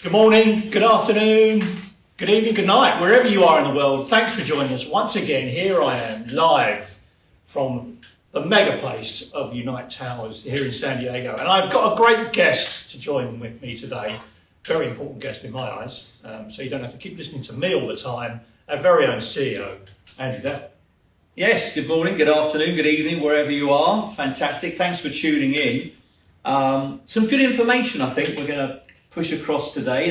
Good morning, good afternoon, good evening, good night, wherever you are in the world. Thanks for joining us once again. Here I am, live from the mega place of Unite Towers here in San Diego. And I've got a great guest to join with me today. Very important guest in my eyes, so you don't have to keep listening to me all the time. Our very own CEO, Andrew Depp. Yes, good morning, good afternoon, good evening, wherever you are. Fantastic, thanks for tuning in. Some good information I think we're going to push across today.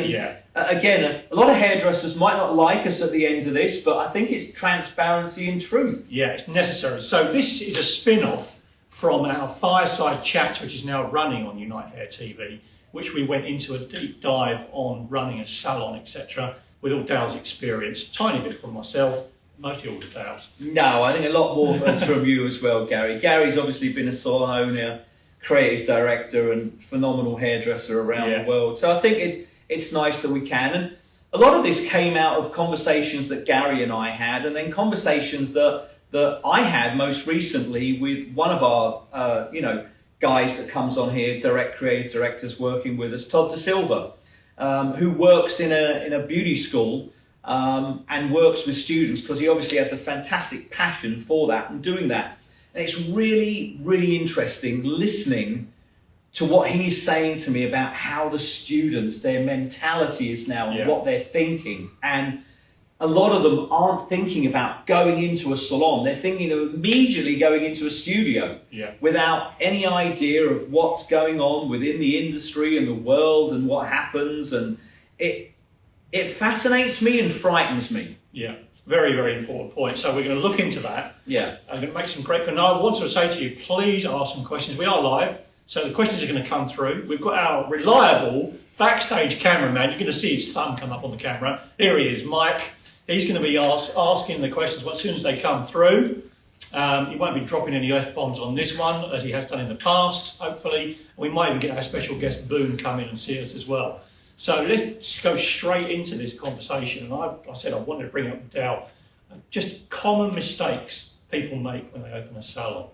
And again, a lot of hairdressers might not like us at the end of this, but I think it's transparency and truth. Yeah, it's necessary. So this is a spin-off from our fireside chats, which is now running on Unite Hair TV, which we went into a deep dive on running a salon, etc., with all Dale's experience. Tiny bit from myself, mostly all the Dale's. No, I think a lot more from you as well, Gary. Gary's obviously been a salon owner, creative director and phenomenal hairdresser around the world. So I think it's nice that we can. And a lot of this came out of conversations that Gary and I had, and then conversations that I had most recently with one of our, guys that comes on here, direct creative directors working with us, Todd De Silva, who works in a beauty school and works with students because he obviously has a fantastic passion for that and doing that. And it's really, really interesting listening to what he's saying to me about how the students, their mentality is now and what they're thinking. And a lot of them aren't thinking about going into a salon. They're thinking of immediately going into a studio without any idea of what's going on within the industry and the world and what happens. And it fascinates me and frightens me. Yeah. Very, very important point. So we're going to look into that. Yeah. I'm going to make some great. And I want to say to you, please ask some questions. We are live, so the questions are going to come through. We've got our reliable backstage cameraman. You're going to see his thumb come up on the camera. Here he is, Mike. He's going to be asking the questions as soon as they come through. He won't be dropping any F-bombs on this one, as he has done in the past, hopefully. We might even get our special guest, Boone, come in and see us as well. So let's go straight into this conversation. And I said I wanted to bring up Dale, just common mistakes people make when they open a salon.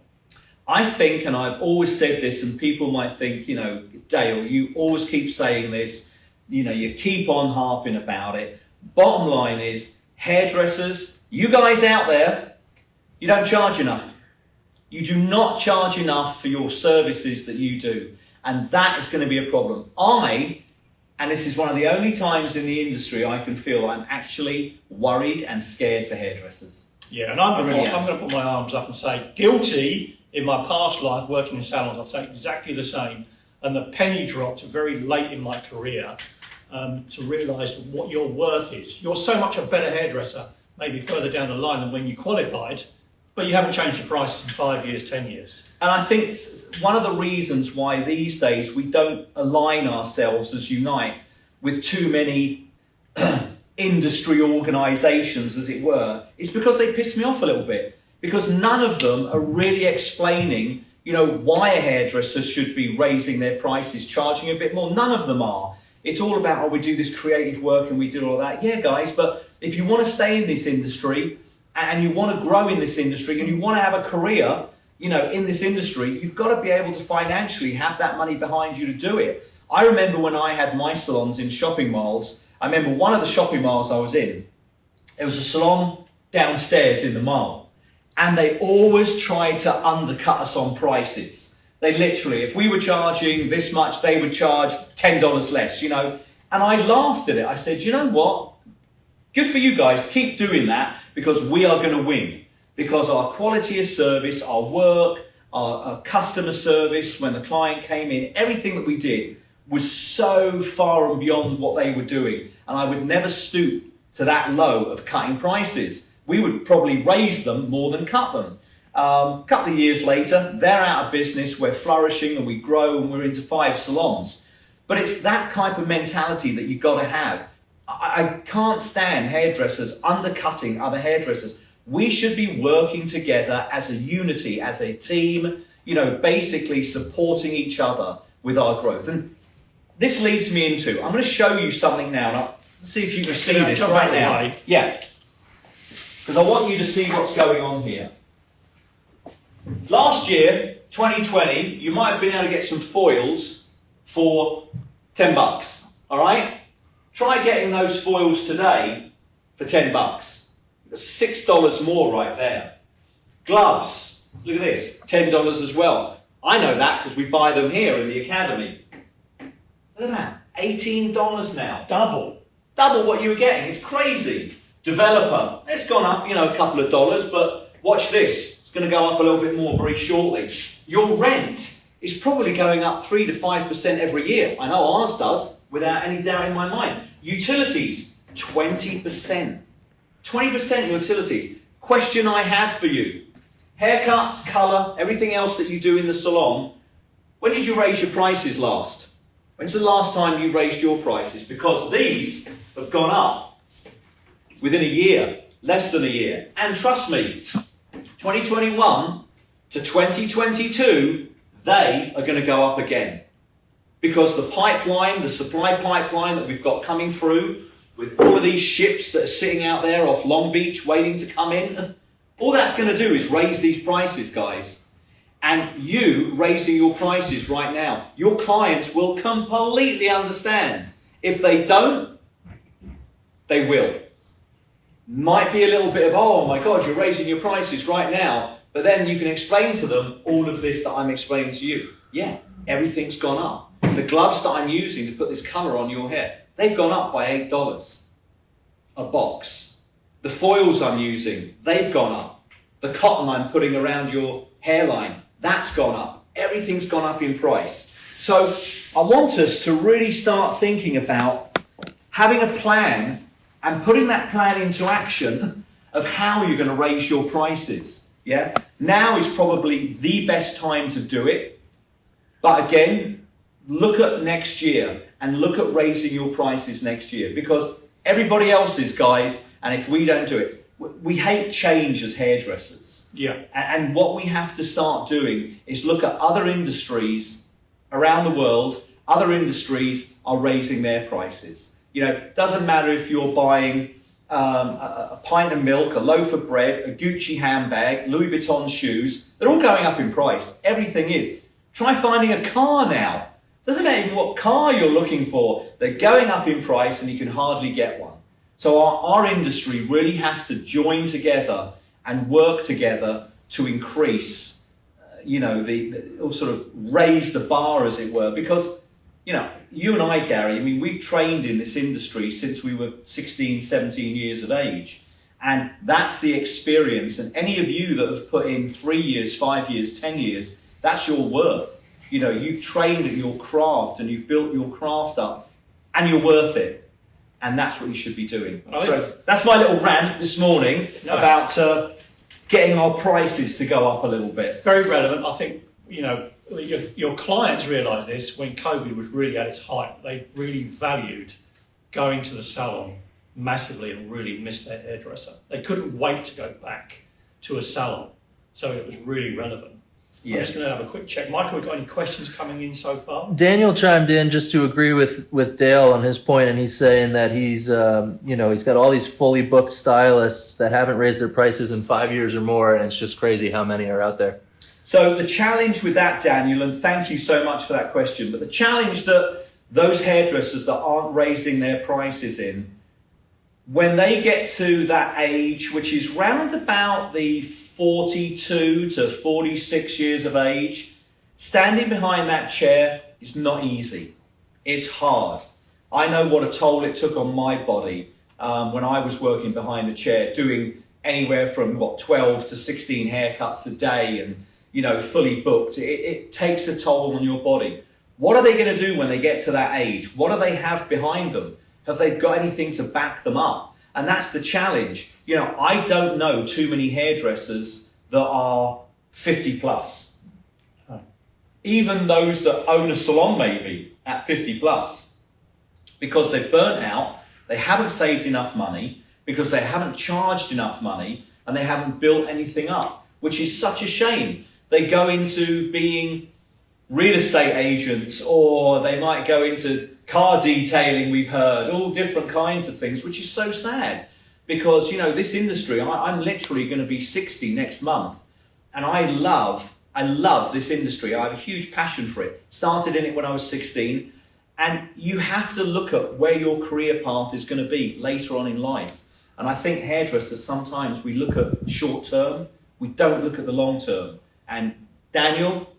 I think, and I've always said this, and people might think, Dale, you always keep saying this, you keep on harping about it. Bottom line is, hairdressers, you guys out there, you don't charge enough. You do not charge enough for your services that you do. And that is going to be a problem. And this is one of the only times in the industry I can feel I'm actually worried and scared for hairdressers. Yeah, and I'm going to put my arms up and say, guilty in my past life working in salons, I'll say exactly the same. And the penny dropped very late in my career to realise what your worth is. You're so much a better hairdresser, maybe further down the line than when you qualified, but you haven't changed your prices in 5 years, 10 years. And I think one of the reasons why these days we don't align ourselves as Unite with too many industry organisations, as it were, is because they piss me off a little bit. Because none of them are really explaining, why a hairdresser should be raising their prices, charging a bit more. None of them are. It's all about, we do this creative work and we do all that. Yeah, guys, but if you want to stay in this industry and you want to grow in this industry and you want to have a career, in this industry, you've got to be able to financially have that money behind you to do it. I remember when I had my salons in shopping malls, I remember one of the shopping malls I was in, there was a salon downstairs in the mall, and they always tried to undercut us on prices. They literally, if we were charging this much, they would charge $10 less, And I laughed at it. I said, you know what? Good for you guys. Keep doing that because we are going to win. Because our quality of service, our work, our customer service, when the client came in, everything that we did was so far and beyond what they were doing. And I would never stoop to that low of cutting prices. We would probably raise them more than cut them. A couple of years later, they're out of business, we're flourishing and we grow and we're into 5 salons. But it's that type of mentality that you've got to have. I can't stand hairdressers undercutting other hairdressers. We should be working together as a unity, as a team, basically supporting each other with our growth. And this leads me into, I'm going to show you something now. Let's see if you can see this right now. Yeah. Because I want you to see what's going on here. Last year, 2020, you might have been able to get some foils for $10, all right? Try getting those foils today for 10 bucks. $6 more right there. Gloves, look at this, $10 as well. I know that because we buy them here in the academy. Look at that, $18 now. Double what you were getting. It's crazy. Developer, it's gone up, a couple of dollars, but watch this. It's going to go up a little bit more very shortly. Your rent is probably going up 3 to 5% every year. I know ours does, without any doubt in my mind. Utilities, 20%. 20% utilities. Question I have for you. Haircuts, colour, everything else that you do in the salon. When did you raise your prices last? When's the last time you raised your prices? Because these have gone up within a year, less than a year. And trust me, 2021 to 2022, they are going to go up again. Because the pipeline, the supply pipeline that we've got coming through, with all of these ships that are sitting out there off Long Beach waiting to come in, all that's going to do is raise these prices, guys. And you raising your prices right now, your clients will completely understand. If they don't, they will. Might be a little bit of, oh my God, you're raising your prices right now. But then you can explain to them all of this that I'm explaining to you. Yeah, everything's gone up. The gloves that I'm using to put this colour on your hair, they've gone up by $8 a box. The foils I'm using, they've gone up. The cotton I'm putting around your hairline, that's gone up. Everything's gone up in price. So I want us to really start thinking about having a plan and putting that plan into action of how you're going to raise your prices. Yeah? Now is probably the best time to do it. But again, look at next year and look at raising your prices next year, because everybody else is, guys, and if we don't do it, we hate change as hairdressers. Yeah. And what we have to start doing is look at other industries around the world. Other industries are raising their prices. It doesn't matter if you're buying a pint of milk, a loaf of bread, a Gucci handbag, Louis Vuitton shoes. They're all going up in price. Everything is. Try finding a car now. Doesn't matter what car you're looking for. They're going up in price and you can hardly get one. So our industry really has to join together and work together to increase, or sort of raise the bar, as it were. Because, you and I, Gary, we've trained in this industry since we were 16, 17 years of age. And that's the experience. And any of you that have put in 3 years, 5 years, 10 years, that's your worth. You've trained in your craft and you've built your craft up and you're worth it. And that's what you should be doing. So that's my little rant this morning about getting our prices to go up a little bit. Very relevant. I think, your clients realise this when COVID was really at its height. They really valued going to the salon massively and really missed their hairdresser. They couldn't wait to go back to a salon. So it was really relevant. Yeah. I'm just going to have a quick check. Michael, we've got any questions coming in so far? Daniel chimed in just to agree with Dale on his point, and he's saying that he's got all these fully booked stylists that haven't raised their prices in 5 years or more, and it's just crazy how many are out there. So the challenge with that, Daniel, and thank you so much for that question, but the challenge that those hairdressers that aren't raising their prices in, when they get to that age, which is round about the 42 to 46 years of age, standing behind that chair is not easy. It's hard. I know what a toll it took on my body when I was working behind a chair, doing anywhere from 12 to 16 haircuts a day and, fully booked. It takes a toll on your body. What are they going to do when they get to that age? What do they have behind them? Have they got anything to back them up? And that's the challenge. I don't know too many hairdressers that are 50 plus. Even those that own a salon maybe at 50 plus. Because they've burnt out, they haven't saved enough money, because they haven't charged enough money, and they haven't built anything up, which is such a shame. They go into being real estate agents, or they might go into car detailing, we've heard, all different kinds of things, which is so sad. Because, this industry, I'm literally going to be 60 next month. And I love this industry. I have a huge passion for it. Started in it when I was 16. And you have to look at where your career path is going to be later on in life. And I think hairdressers, sometimes we look at short term, we don't look at the long term. And Daniel,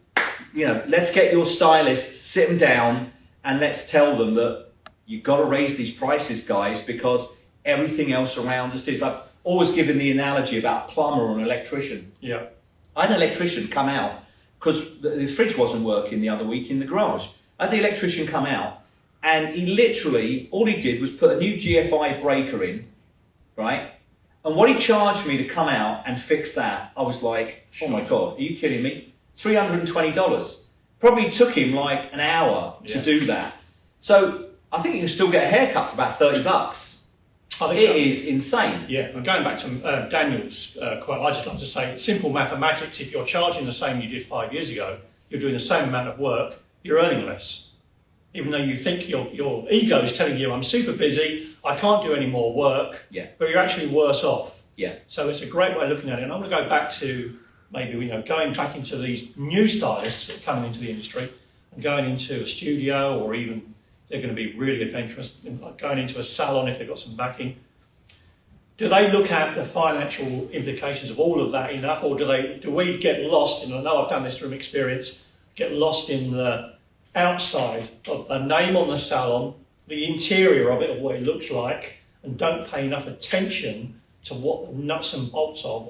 let's get your stylists, sit them down, and let's tell them that you've got to raise these prices, guys, because everything else around us is. I've always given the analogy about a plumber or an electrician. Yeah. I had an electrician come out because the fridge wasn't working the other week in the garage. I had the electrician come out, and he literally, all he did was put a new GFI breaker in, right? And what he charged me to come out and fix that, I was like, oh my God, are you kidding me? $320. Probably took him like an hour to do that. So I think you can still get a haircut for about $30. It is insane. Yeah, and going back to Daniel's quote, I just like to say, simple mathematics, if you're charging the same you did 5 years ago, you're doing the same amount of work, you're earning less. Even though you think your ego is telling you, I'm super busy, I can't do any more work, but you're actually worse off. Yeah. So it's a great way of looking at it. And I want to go back to maybe, going back into these new stylists that are coming into the industry and going into a studio, or even they're going to be really adventurous, like going into a salon if they've got some backing. Do they look at the financial implications of all of that enough, or do we get lost in, I know I've done this from experience, get lost in the outside of the name on the salon, the interior of it, of what it looks like, and don't pay enough attention to what the nuts and bolts of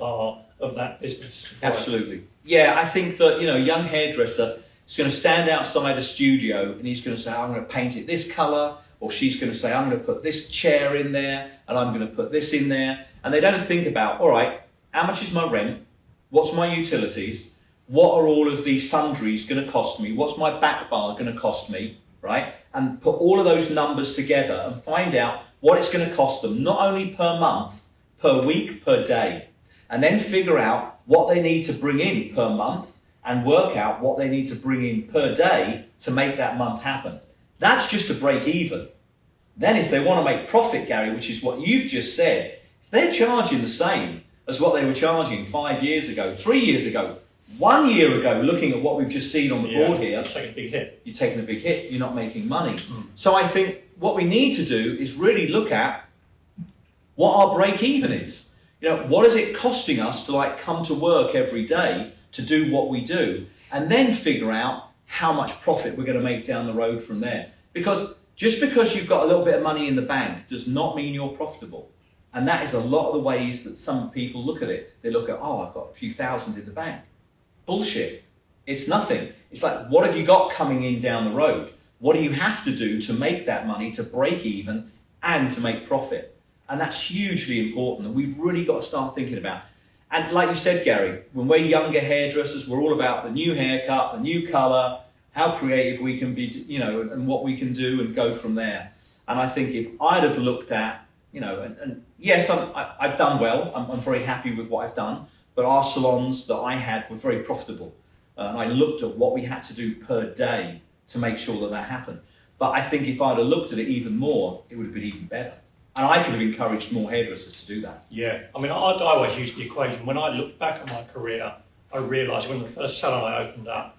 that business? Absolutely. Yeah, I think that, a young hairdresser is going to stand outside a studio and he's going to say, I'm going to paint it this colour, or she's going to say, I'm going to put this chair in there and I'm going to put this in there. And they don't think about, all right, how much is my rent? What's my utilities? What are all of these sundries going to cost me? What's my back bar going to cost me, right? And put all of those numbers together and find out what it's going to cost them, not only per month, per week, per day. And then figure out what they need to bring in per month and work out what they need to bring in per day to make that month happen. That's just to break even. Then if they want to make profit, Gary, which is what you've just said, if they're charging the same as what they were charging 5 years ago, 3 years ago, 1 year ago, looking at what we've just seen on the board here, you're taking a big hit. You're taking a big hit, you're not making money. So I think what we need to do is really look at what our break even is. What is it costing us to come to work every day to do what we do, and then figure out how much profit we're going to make down the road from there. Because just because you've got a little bit of money in the bank does not mean you're profitable. And that is a lot of the ways that some people look at it. They look at, I've got a few thousand in the bank. Bullshit. It's nothing. It's like, what have you got coming in down the road? What do you have to do to make that money, to break even and to make profit? And that's hugely important, and we've really got to start thinking about. And like you said, Gary, when we're younger hairdressers, we're all about the new haircut, the new colour, how creative we can be, and what we can do and go from there. And I think if I'd have looked at, and yes, I've done well, I'm very happy with what I've done, but our salons that I had were very profitable. And I looked at what we had to do per day to make sure that happened. But I think if I'd have looked at it even more, it would have been even better. And I could have encouraged more hairdressers to do that. Yeah, I always use the equation. When I look back at my career, I realised when the first salon I opened up,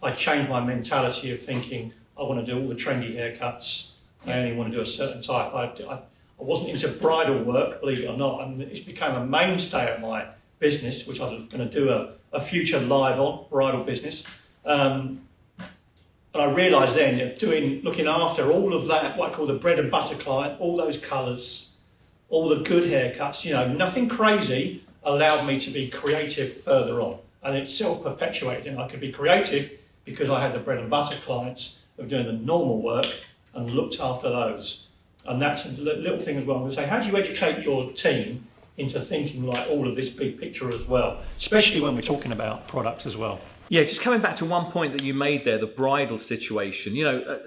I changed my mentality of thinking, I want to do all the trendy haircuts. I only want to do a certain type. I wasn't into bridal work, believe it or not, and it's become a mainstay of my business, which I was going to do a future live on, bridal business. And I realised then that looking after all of that, what I call the bread and butter client, all those colours, all the good haircuts, nothing crazy, allowed me to be creative further on. And it's self-perpetuating. I could be creative because I had the bread and butter clients of doing the normal work and looked after those. And that's a little thing as well. I'm going to say, how do you educate your team into thinking like all of this big picture as well, especially when we're talking about products as well? Yeah, just coming back to one point that you made there, the bridal situation.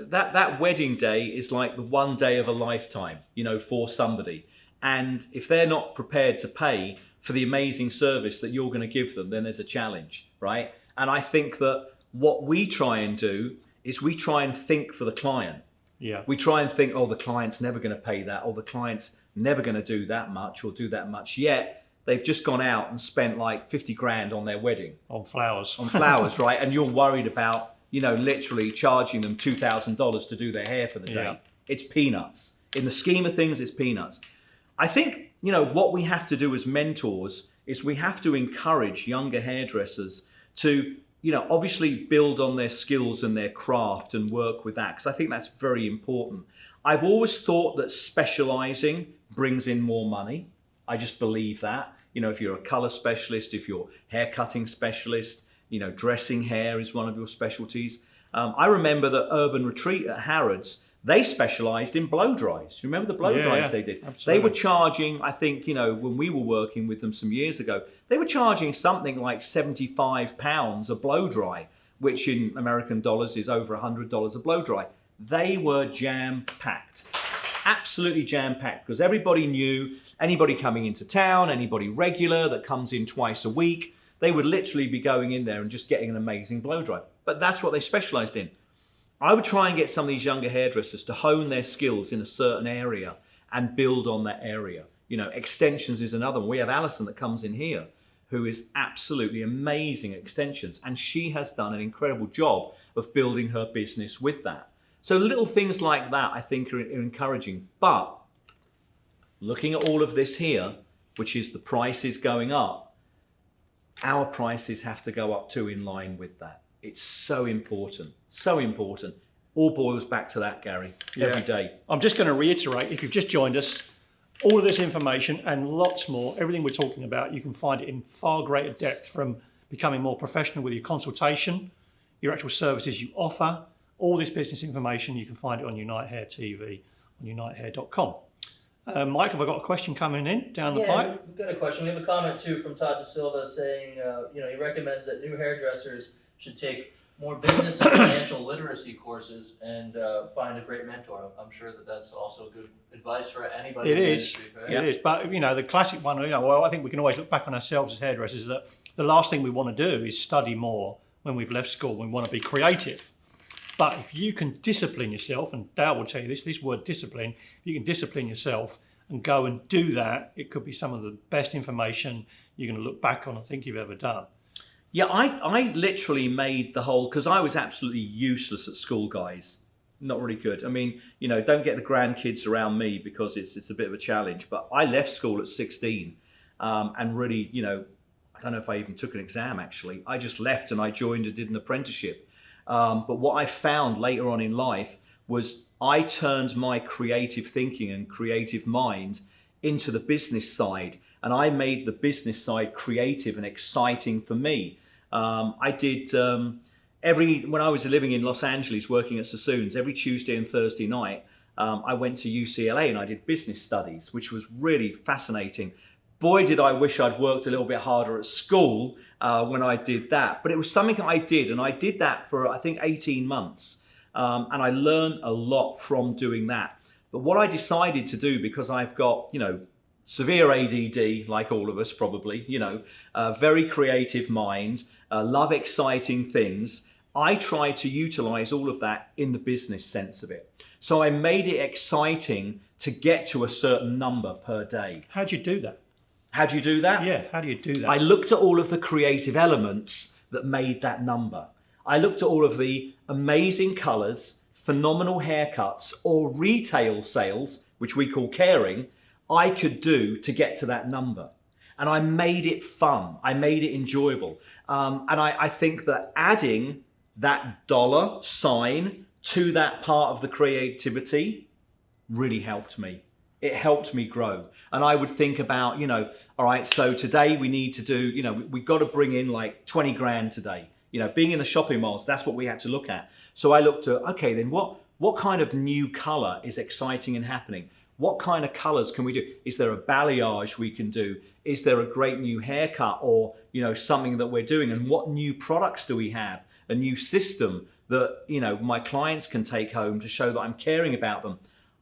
That wedding day is like the one day of a lifetime, for somebody. And if they're not prepared to pay for the amazing service that you're going to give them, then there's a challenge, right? And I think that what we try and do is we try and think for the client. Yeah. We try and think, the client's never going to pay that, or the client's never going to do that much or do that much yet. They've just gone out and spent like 50 grand on their wedding. On flowers. On flowers, right? And you're worried about, literally charging them $2,000 to do their hair for the day. Yeah. It's peanuts. In the scheme of things, it's peanuts. I think, what we have to do as mentors is we have to encourage younger hairdressers to, obviously build on their skills and their craft and work with that, because I think that's very important. I've always thought that specializing brings in more money. I just believe that. If you're a color specialist, if you're hair cutting specialist, dressing hair is one of your specialties. I remember that Urban Retreat at Harrods, they specialized in blow dries. You remember the blow dries they did? Absolutely. They were charging, I think, when we were working with them some years ago, they were charging something like £75 a blow dry, which in American dollars is over $100 a blow dry. They were jam-packed, absolutely jam-packed, because everybody knew anybody coming into town, anybody regular that comes in twice a week, they would literally be going in there and just getting an amazing blow dry. But that's what they specialized in. I would try and get some of these younger hairdressers to hone their skills in a certain area and build on that area. Extensions is another one. We have Alison that comes in here who is absolutely amazing at extensions, and she has done an incredible job of building her business with that. So little things like that I think are encouraging. But looking at all of this here, which is the prices going up, our prices have to go up too in line with that. It's so important, so important. All boils back to that, Gary, every day. I'm just going to reiterate, if you've just joined us, all of this information and lots more, everything we're talking about, you can find it in far greater depth, from becoming more professional with your consultation, your actual services you offer. All this business information, you can find it on Unite Hair TV, on unitehair.com. Mike, have I got a question coming in down the pipe? We've got a question. We have a comment too from Todd Da Silva saying, he recommends that new hairdressers should take more business and financial literacy courses and find a great mentor. I'm sure that's also good advice for anybody in the industry, right? It is. But, the classic one, I think we can always look back on ourselves as hairdressers, that the last thing we want to do is study more when we've left school. We want to be creative. But if you can discipline yourself, and Dale will tell you this word discipline, if you can discipline yourself and go and do that, it could be some of the best information you're going to look back on and think you've ever done. Yeah, I literally made the whole, because I was absolutely useless at school, guys. Not really good. I mean, don't get the grandkids around me because it's a bit of a challenge. But I left school at 16 and really, I don't know if I even took an exam, actually. I just left and I joined and did an apprenticeship. But what I found later on in life was I turned my creative thinking and creative mind into the business side. And I made the business side creative and exciting for me. I did when I was living in Los Angeles working at Sassoons, every Tuesday and Thursday night, I went to UCLA and I did business studies, which was really fascinating. Boy, did I wish I'd worked a little bit harder at school when I did that. But it was something I did, and I did that for, I think, 18 months. And I learned a lot from doing that. But what I decided to do, because I've got, severe ADD, like all of us probably, a very creative mind, love exciting things, I try to utilize all of that in the business sense of it. So I made it exciting to get to a certain number per day. How'd you do that? How do you do that? Yeah, how do you do that? I looked at all of the creative elements that made that number. I looked at all of the amazing colors, phenomenal haircuts, or retail sales, which we call caring, I could do to get to that number. And I made it fun. I made it enjoyable. And I think that adding that dollar sign to that part of the creativity really helped me. It helped me grow. And I would think about, all right, so today we need to do, we've got to bring in like 20 grand today. Being in the shopping malls, that's what we had to look at. So I looked at, okay, then what kind of new color is exciting and happening? What kind of colors can we do? Is there a balayage we can do? Is there a great new haircut or, something that we're doing? And what new products do we have? A new system that, my clients can take home to show that I'm caring about them.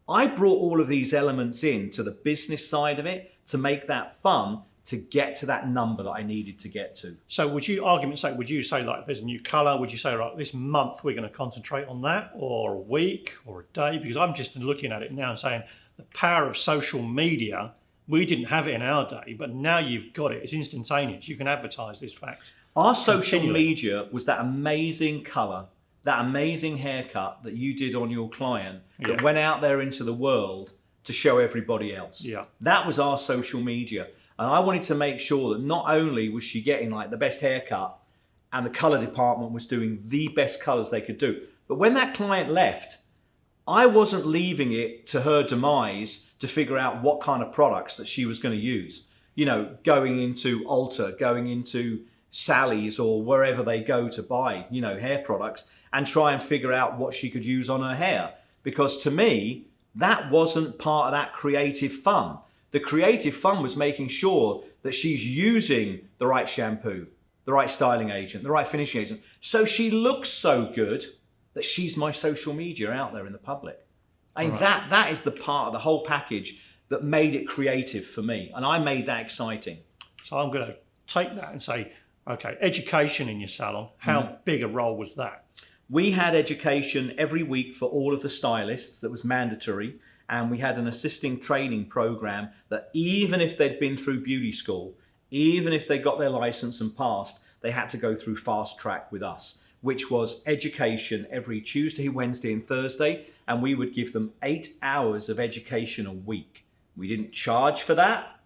I brought all of these elements in to the business side of it to make that fun, to get to that number that I needed to get to. So would you say like if there's a new colour, would you say, right, this month we're going to concentrate on that, or a week or a day? Because I'm just looking at it now and saying the power of social media, we didn't have it in our day, but now you've got it. It's instantaneous. You can advertise this fact. Our social media was that amazing colour that amazing haircut that you did on your client that Yeah. went out there into the world to show everybody else. Yeah. That was our social media. And I wanted to make sure that not only was she getting like the best haircut and the color department was doing the best colors they could do, but when that client left, I wasn't leaving it to her demise to figure out what kind of products that she was going to use. You know, going into Ulta, going into Sally's or wherever they go to buy, you know, hair products and try and figure out what she could use on her hair. Because to me, that wasn't part of that creative fun. The creative fun was making sure that she's using the right shampoo, the right styling agent, the right finishing agent. So she looks so good that she's my social media out there in the public. And that is the part of the whole package that made it creative for me. And I made that exciting. So I'm going to take that and say, okay, education in your salon, how big a role was that? We had education every week for all of the stylists that was mandatory. And we had an assisting training program that even if they'd been through beauty school, even if they got their license and passed, they had to go through fast track with us, which was education every Tuesday, Wednesday and Thursday. And we would give them 8 hours of education a week. We didn't charge for that.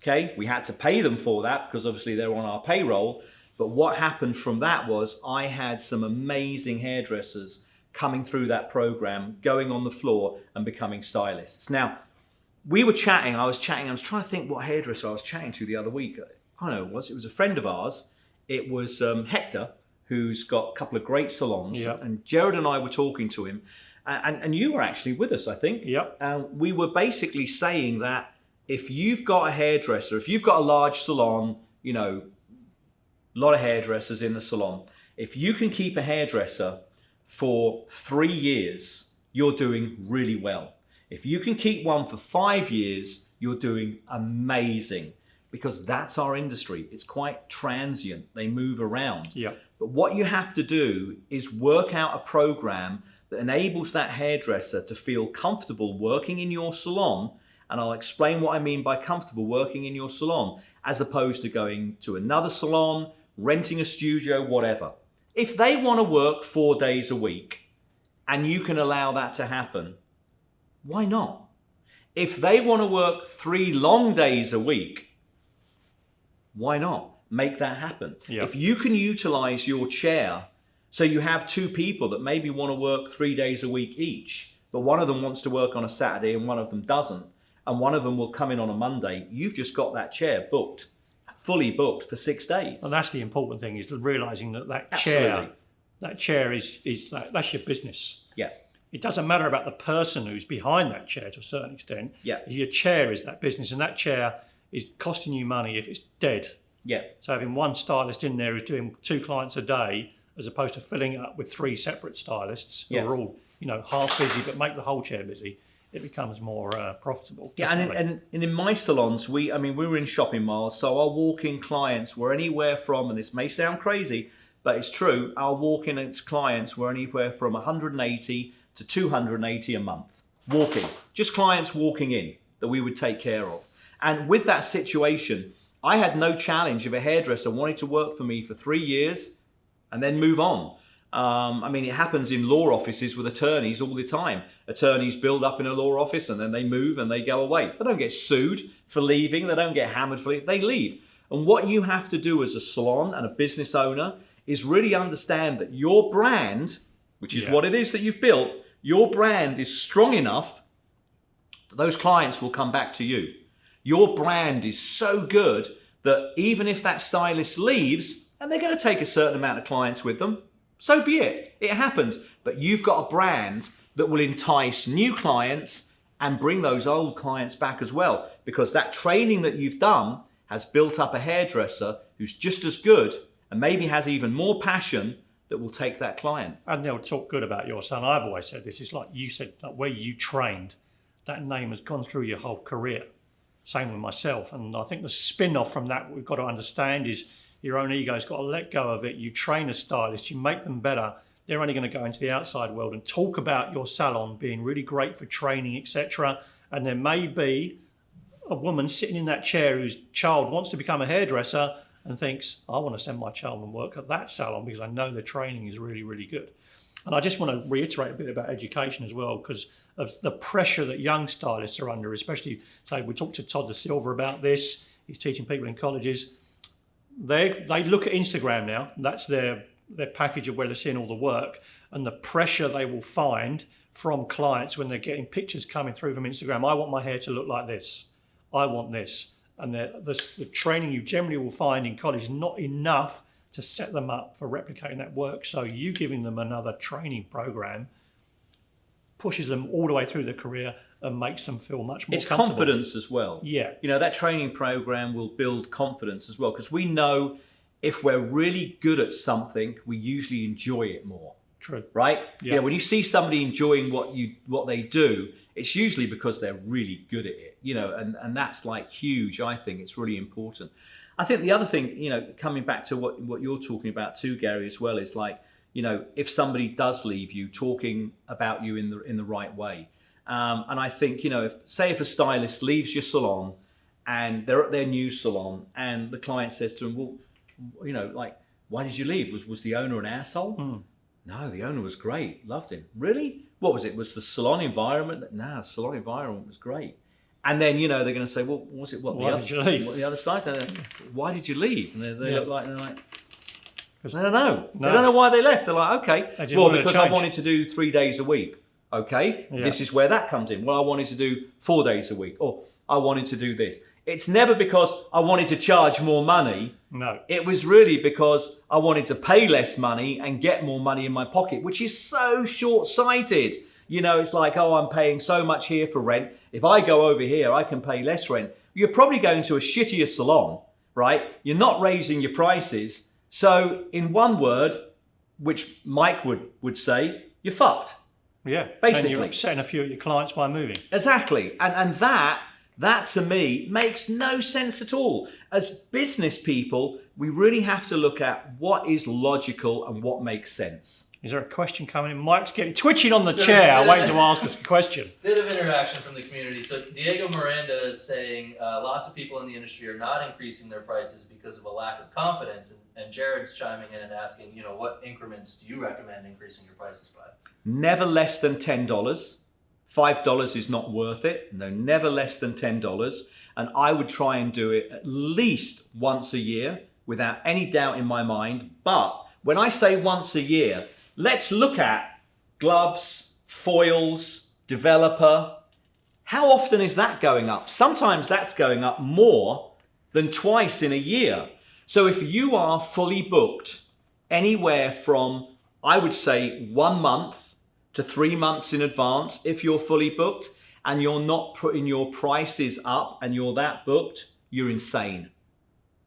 Okay, we had to pay them for that because obviously they're on our payroll. But what happened from that was I had some amazing hairdressers coming through that program, going on the floor and becoming stylists. Now, we were chatting, I was trying to think what hairdresser I was chatting to the other week. I don't know, it was a friend of ours. It was Hector, who's got a couple of great salons. Yeah. And Jared and I were talking to him. And you were actually with us, I think. Yep. We were basically saying that if you've got a hairdresser, if you've got a large salon, you know, a lot of hairdressers in the salon, if you can keep a hairdresser for 3 years, you're doing really well. If you can keep one for 5 years, you're doing amazing, because that's our industry. It's quite transient. They move around. Yeah. But what you have to do is work out a program that enables that hairdresser to feel comfortable working in your salon. And I'll explain what I mean by comfortable working in your salon, as opposed to going to another salon, renting a studio, whatever. If they want to work 4 days a week and you can allow that to happen, why not? If they want to work 3 long days a week, why not? Make that happen. Yeah. If you can utilize your chair, so you have 2 people that maybe want to work 3 days a week each, but one of them wants to work on a Saturday and one of them doesn't, and one of them will come in on a Monday, you've just got that chair booked, fully booked for 6 days. And that's the important thing, is realising that Absolutely. chair is that's your business. Yeah. It doesn't matter about the person who's behind that chair to a certain extent. Yeah. Your chair is that business, and that chair is costing you money if it's dead. Yeah. So having one stylist in there who's doing 2 clients a day, as opposed to filling it up with 3 separate stylists who Yeah. are all, you know, half busy but make the whole chair busy, it becomes more profitable. Yeah, and in my salons, we were in shopping malls, so our walk-in clients were anywhere from, and this may sound crazy, but it's true, our walk-in clients were anywhere from 180 to 280 a month. Walking. Just clients walking in that we would take care of. And with that situation, I had no challenge if a hairdresser wanted to work for me for 3 years and then move on. It happens in law offices with attorneys all the time. Attorneys build up in a law office and then they move and they go away. They don't get sued for leaving. They don't get hammered for leaving. They leave. And what you have to do as a salon and a business owner is really understand that your brand, which is what it is that you've built, your brand is strong enough that those clients will come back to you. Your brand is so good that even if that stylist leaves, and they're going to take a certain amount of clients with them, so be it. It happens. But you've got a brand that will entice new clients and bring those old clients back as well, because that training that you've done has built up a hairdresser who's just as good and maybe has even more passion that will take that client. And they'll talk good about your son. I've always said this. It's like you said, like where you trained, that name has gone through your whole career. Same with myself. And I think the spin-off from that, what we've got to understand is your own ego's got to let go of it. You train a stylist, you make them better. They're only going to go into the outside world and talk about your salon being really great for training, etc. And there may be a woman sitting in that chair whose child wants to become a hairdresser and thinks, I want to send my child and work at that salon because I know the training is really, really good. And I just want to reiterate a bit about education as well, because of the pressure that young stylists are under, especially, say, we talked to Todd Da Silva about this. He's teaching people in colleges. They look at Instagram now. That's their package of where they're seeing all the work, and the pressure they will find from clients when they're getting pictures coming through from Instagram. I want my hair to look like this. I want this. And the training you generally will find in college is not enough to set them up for replicating that work. So you giving them another training program pushes them all the way through their career and makes them feel much more comfortable. It's confidence as well. Yeah. You know, that training program will build confidence as well, because we know if we're really good at something, we usually enjoy it more. True. Right? Yeah. You know, when you see somebody enjoying what they do, it's usually because they're really good at it. You know, and that's like huge. I think it's really important. I think the other thing, you know, coming back to what you're talking about too, Gary, as well, is like, you know, if somebody does leave you, talking about you in the right way. And I think, you know, if a stylist leaves your salon and they're at their new salon and the client says to them, well, you know, like, why did you leave? Was the owner an asshole? No, the owner was great. Loved him. Really? What was it? Was the salon environment? Nah, the salon environment was great. And then, you know, they're going to say, well, was it why did you leave? the other side? Why did you leave? And they look like, they're like, I don't No. know. They don't know why they left. They're like, okay. Well, because I wanted to do 3 days a week. Okay, This is where that comes in. Well, I wanted to do 4 days a week, or I wanted to do this. It's never because I wanted to charge more money. No. It was really because I wanted to pay less money and get more money in my pocket, which is so short-sighted. You know, it's like, oh, I'm paying so much here for rent. If I go over here, I can pay less rent. You're probably going to a shittier salon, right? You're not raising your prices. So in one word, which Mike would say, you're fucked. Yeah, basically. And you're upsetting a few of your clients by moving. Exactly. And that to me makes no sense at all. As business people, we really have to look at what is logical and what makes sense. Is there a question coming in? Mike's getting twitching on the chair, waiting to ask us a question. Bit of interaction from the community. So Diego Miranda is saying lots of people in the industry are not increasing their prices because of a lack of confidence. And Jared's chiming in and asking, you know, what increments do you recommend increasing your prices by? Never less than $10. $5 is not worth it. No, never less than $10. And I would try and do it at least once a year without any doubt in my mind. But when I say once a year, let's look at gloves, foils, developer. How often is that going up? Sometimes that's going up more than twice in a year. So if you are fully booked anywhere from, I would say, 1 month to 3 months in advance, if you're fully booked and you're not putting your prices up and you're that booked, you're insane.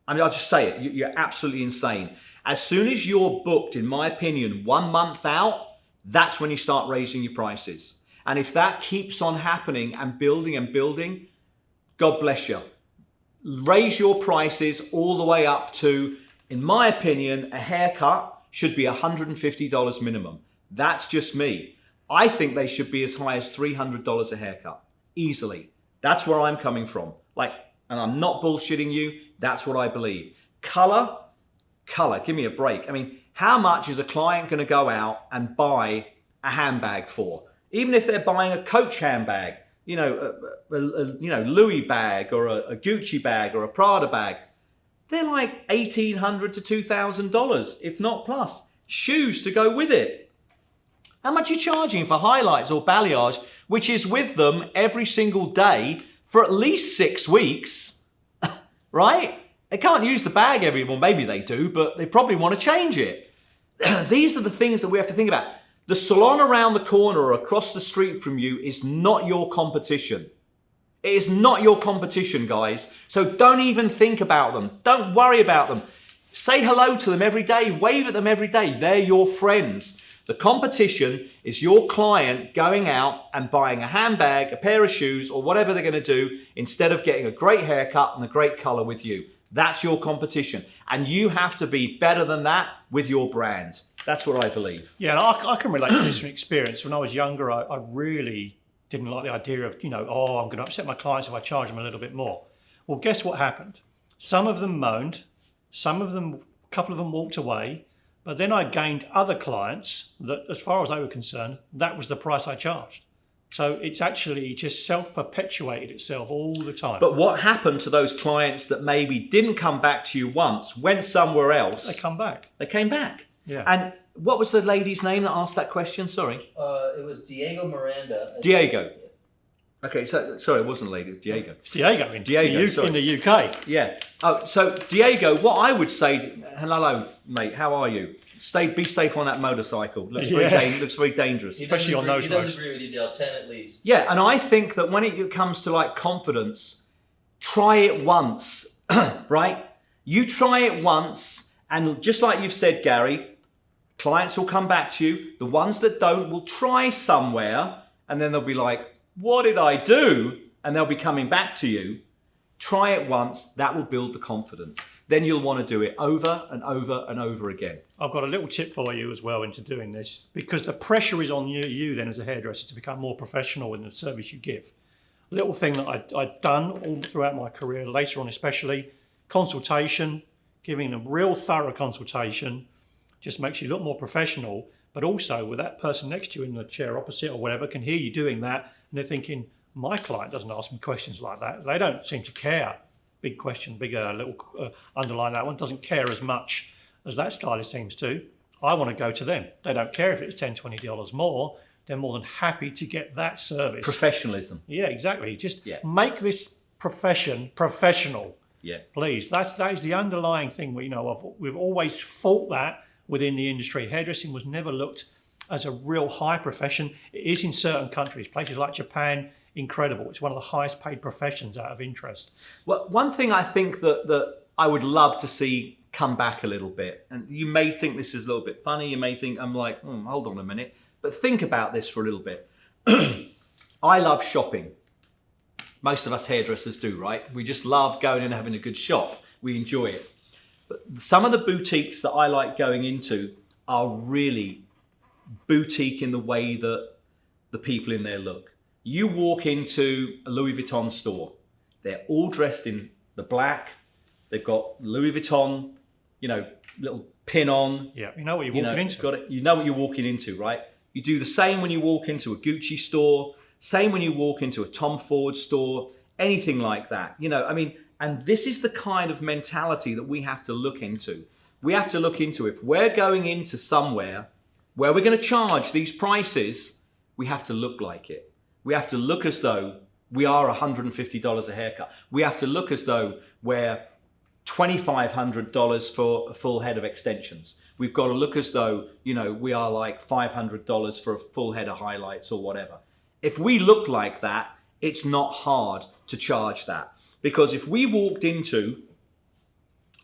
I mean, I'll just say it, you're absolutely insane. As soon as you're booked, in my opinion, 1 month out, that's when you start raising your prices. And if that keeps on happening and building, God bless you. Raise your prices all the way up to, in my opinion, a haircut should be $150 minimum. That's just me. I think they should be as high as $300 a haircut, easily. That's where I'm coming from. Like, and I'm not bullshitting you, that's what I believe. Color, give me a break. I mean, how much is a client going to go out and buy a handbag for? Even if they're buying a Coach handbag, you know, a Louis bag or a Gucci bag or a Prada bag, they're like $1,800 to $2,000, if not plus. Shoes to go with it. How much are you charging for highlights or balayage, which is with them every single day for at least 6 weeks, right? They can't use the bag well, maybe they do, but they probably want to change it. These are the things that we have to think about. The salon around the corner or across the street from you is not your competition. It is not your competition, guys. So don't even think about them. Don't worry about them. Say hello to them every day. Wave at them every day. They're your friends. The competition is your client going out and buying a handbag, a pair of shoes, or whatever they're going to do instead of getting a great haircut and a great color with you. That's your competition. And you have to be better than that with your brand. That's what I believe. Yeah, I can relate to this from experience. When I was younger, I really didn't like the idea of, you know, oh, I'm going to upset my clients if I charge them a little bit more. Well, guess what happened? Some of them moaned. A couple of them walked away. But then I gained other clients that, as far as they were concerned, that was the price I charged. So it's actually just self-perpetuated itself all the time. But what happened to those clients that maybe didn't come back to you once, went somewhere else? They come back. They came back. Yeah. And what was the lady's name that asked that question? Sorry. It was Diego Miranda. Diego. Okay, so sorry, it wasn't a lady, it was Diego. It's Diego in the UK. Yeah. Oh, so Diego, what I would say, hello, mate, how are you? Be safe on that motorcycle. Looks very dangerous. Especially on those roads. He does agree with you, Dale. 10 at least. Yeah, and I think that when it comes to like confidence, try it once, right? You try it once, and just like you've said, Gary, clients will come back to you. The ones that don't will try somewhere, and then they'll be like, what did I do? And they'll be coming back to you. Try it once, that will build the confidence. Then you'll want to do it over and over and over again. I've got a little tip for you as well into doing this, because the pressure is on you then as a hairdresser to become more professional in the service you give. A little thing that I'd done all throughout my career, later on especially, consultation, giving a real thorough consultation just makes you look more professional, but also with that person next to you in the chair opposite or whatever can hear you doing that, and they're thinking, my client doesn't ask me questions like that. They don't seem to care. Big question, bigger little underline that one, doesn't care as much as that stylist seems to. I want to go to them. They don't care if it's $10, $20 more. They're more than happy to get that service. Professionalism. Yeah, exactly. Just make this profession professional. Yeah. Please. That is the underlying thing we've always fought that within the industry. Hairdressing was never looked as a real high profession. It is in certain countries, places like Japan. Incredible. It's one of the highest paid professions out of interest. Well, one thing I think that I would love to see come back a little bit, and you may think this is a little bit funny, you may think I'm like, hold on a minute, but think about this for a little bit. I love shopping. Most of us hairdressers do, right? We just love going and having a good shop. We enjoy it. But some of the boutiques that I like going into are really boutique in the way that the people in there look. You walk into a Louis Vuitton store, they're all dressed in the black, they've got Louis Vuitton, little pin on. Yeah, you know what you're walking into. You know what you're walking into, right? You do the same when you walk into a Gucci store, same when you walk into a Tom Ford store, anything like that. And this is the kind of mentality that we have to look into. We have to look into if we're going into somewhere where we're going to charge these prices, we have to look like it. We have to look as though we are $150 a haircut. We have to look as though we're $2,500 for a full head of extensions. We've got to look as though, we are like $500 for a full head of highlights or whatever. If we look like that, it's not hard to charge that. Because if we walked into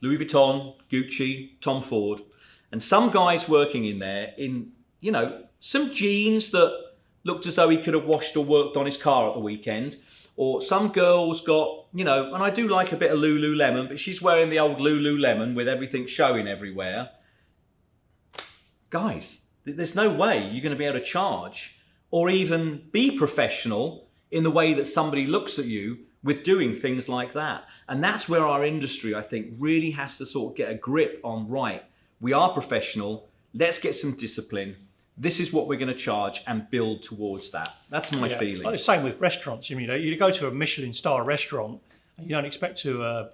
Louis Vuitton, Gucci, Tom Ford, and some guy's working in there in, some jeans that looked as though he could have washed or worked on his car at the weekend. Or some girl's got, and I do like a bit of Lululemon, but she's wearing the old Lululemon with everything showing everywhere. Guys, there's no way you're going to be able to charge or even be professional in the way that somebody looks at you with doing things like that. And that's where our industry, I think, really has to sort of get a grip on, right, we are professional, let's get some discipline. This is what we're going to charge and build towards that. That's my feeling. Like the same with restaurants. You go to a Michelin star restaurant and you don't expect to,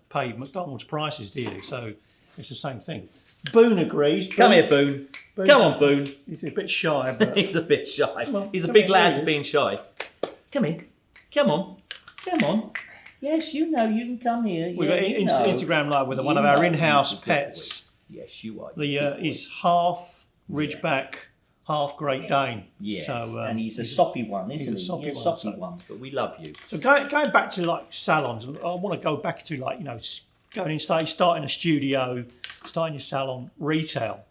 pay McDonald's prices, do you? So it's the same thing. Boone agrees. Come here, Boone. Come on, Boone. He's a bit shy. But... He's a bit shy. Well, he's a big lad for being shy. Come in. Come on. Come on. Yes, you can come here. We've got Instagram Live with one of our in-house pets. Yes, you are. He's half Ridgeback, half Great Dane. Yes, so, and he's a soppy one, isn't he? He's a soppy one. But we love you. So going back to like salons, I want to go back to going in, starting a studio, starting your salon, retail,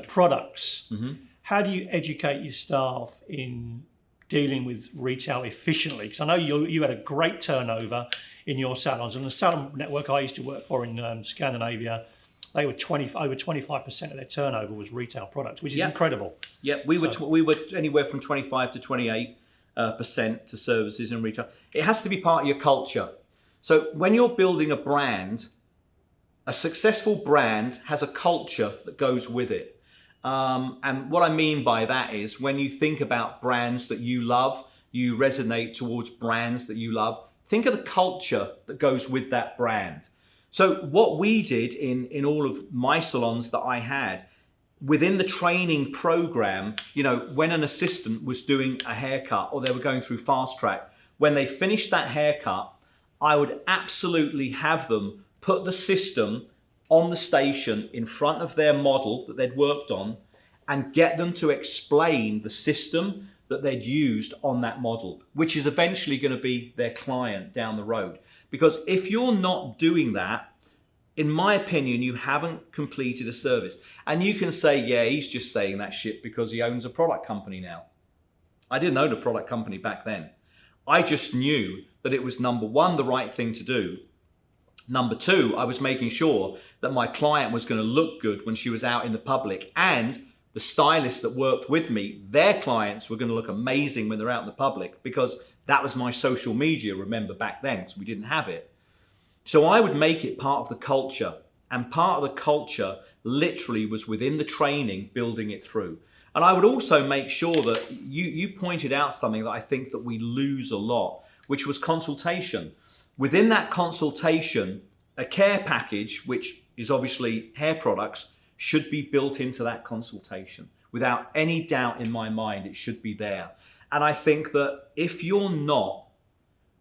products. Mm-hmm. How do you educate your staff in dealing with retail efficiently? Because I know you had a great turnover in your salons, and the salon network I used to work for in Scandinavia, they were over 25% of their turnover was retail products, which is incredible. Yeah, we were anywhere from 25 to 28% to services and retail. It has to be part of your culture. So when you're building a brand, a successful brand has a culture that goes with it. And what I mean by that is when you think about brands that you love, you resonate towards brands that you love, think of the culture that goes with that brand. So what we did in all of my salons that I had, within the training program, you know, when an assistant was doing a haircut or they were going through fast track, when they finished that haircut, I would absolutely have them put the system on the station in front of their model that they'd worked on and get them to explain the system that they'd used on that model, which is eventually going to be their client down the road. Because if you're not doing that, in my opinion, you haven't completed a service. And you can say, yeah, he's just saying that shit because he owns a product company now. I didn't own a product company back then. I just knew that it was, number one, the right thing to do. Number two, I was making sure that my client was going to look good when she was out in the public, and the stylists that worked with me, their clients were going to look amazing when they're out in the public, because that was my social media, remember, back then, because we didn't have it. So I would make it part of the culture, and part of the culture literally was within the training, building it through. And I would also make sure that you pointed out something that I think that we lose a lot, which was consultation. Within that consultation, a care package, which is obviously hair products, should be built into that consultation. Without any doubt in my mind, it should be there. And I think that if you're not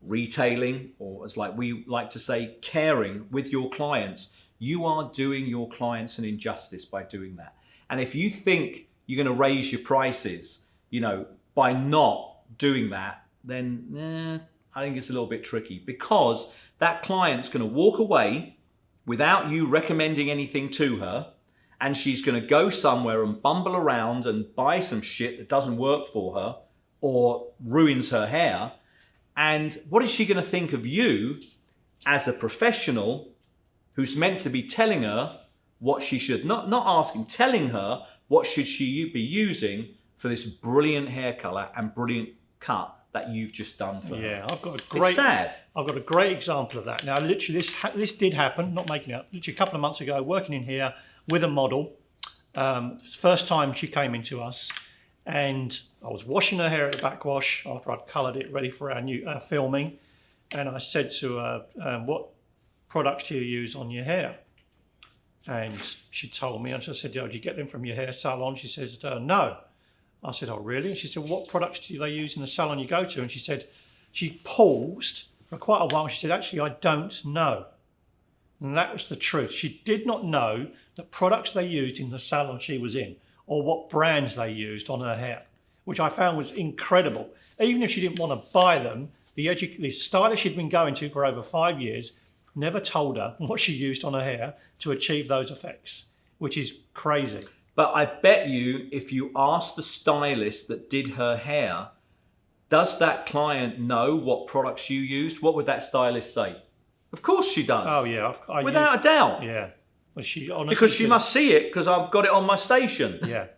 retailing, or as like we like to say, caring with your clients, you are doing your clients an injustice by doing that. And if you think you're going to raise your prices, you know, by not doing that, then I think it's a little bit tricky, because that client's going to walk away without you recommending anything to her, and she's going to go somewhere and bumble around and buy some shit that doesn't work for her or ruins her hair. And what is she going to think of you as a professional who's meant to be telling her what she should, not asking, telling her what should she be using for this brilliant hair color and brilliant cut that you've just done for her. Yeah, I've got a great. It's sad. I've got a great example of that. Now, literally, this did happen. Not making it up. Literally, a couple of months ago, working in here with a model. First time she came into us, and I was washing her hair at the backwash after I'd coloured it, ready for our new filming. And I said to her, "What products do you use on your hair?" And she told me, and I said, "Do you get them from your hair salon?" She says, "No." I said, "Oh, really?" And she said, "What products do they use in the salon you go to?" And she said, she paused for quite a while. She said, "Actually, I don't know." And that was the truth. She did not know the products they used in the salon she was in, or what brands they used on her hair, which I found was incredible. Even if she didn't want to buy them, the stylist she'd been going to for over 5 years never told her what she used on her hair to achieve those effects, which is crazy. But I bet you, if you ask the stylist that did her hair, does that client know what products you used? What would that stylist say? Of course she does. Oh, yeah. Without a doubt. Yeah. Well, she honestly because she must see it, because I've got it on my station. Yeah.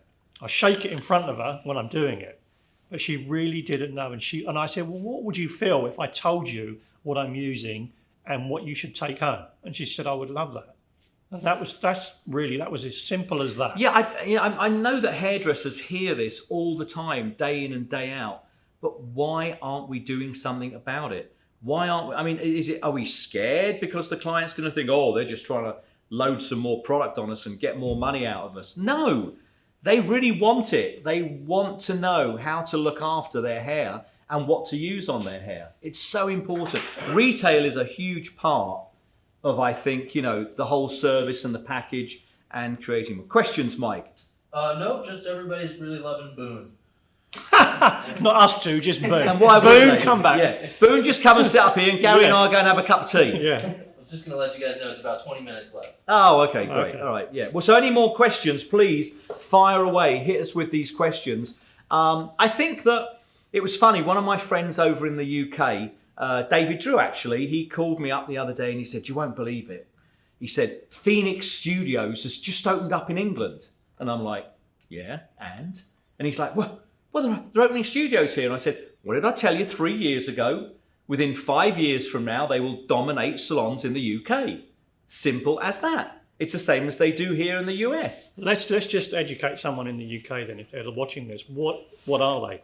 I shake it in front of her when I'm doing it. But she really didn't know. And I said, "Well, what would you feel if I told you what I'm using and what you should take home?" And she said, "I would love that." And that was as simple as that. Yeah, I know that hairdressers hear this all the time, day in and day out. But why aren't we doing something about it? Why aren't we? I mean, are we scared because the client's going to think, oh, they're just trying to load some more product on us and get more money out of us? No, they really want it. They want to know how to look after their hair and what to use on their hair. It's so important. Retail is a huge part of, I think, the whole service and the package and creating more. Questions, Mike? No, just everybody's really loving Boone. Not us two, just Boone. And why Boone, come back. Yeah. Boone, just come and sit up here, and Gary and I are going to have a cup of tea. Yeah. I was just going to let you guys know it's about 20 minutes left. Oh, okay, great. Okay. All right, yeah. Well, so any more questions, please fire away. Hit us with these questions. I think that it was funny. One of my friends over in the UK, David Drew, actually, he called me up the other day and he said, "You won't believe it." He said, "Phoenix Studios has just opened up in England." And I'm like, "Yeah, and?" And he's like, well, they're opening studios here. And I said, "What did I tell you 3 years ago? Within 5 years from now, they will dominate salons in the UK. Simple as that. It's the same as they do here in the US. Let's just educate someone in the UK then, if they're watching this. What are they?